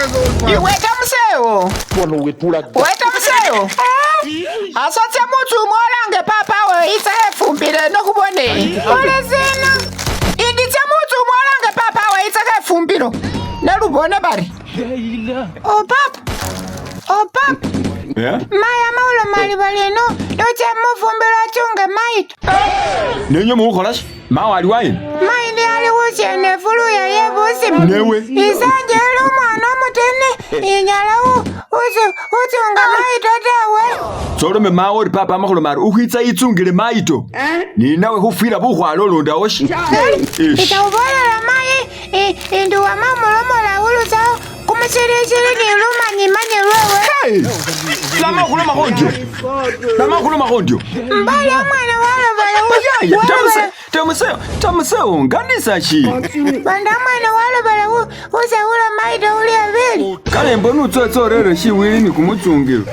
Iwe Tamuseo. We Tamuseo. Asatse mutu mwalange papa we isa efumbile nokubone. Ole zena. Inditse mutu mwalange papa we isa efumbilo. Nelubone bari. Oh papa. Yeah? Maya maulo mali baleno. Doche mufumbilo chunge maitu. Nenyo mukholashi? Mawa ali wayi? Maindi ali wuchene fulu ya yebusi. Newe? Isanje ilo mwana mutene. Inyala uchunga maitu tawe. Solome mawa ori papa amakholo mari ukhwitsa itsungile maito. Ninawe khufwila bukhwalo londa oshi. Itaubala mai induwa mamulomola ulusa kumusirishiri ni lumanyi lwewe. Lama makhondio. Mbali mwana walobala Tamuseo nganisa shi. Banda mwana walobala uze ula maito uli abili. Kale mbonu tsotsorere shi wili ni kumutsungilo.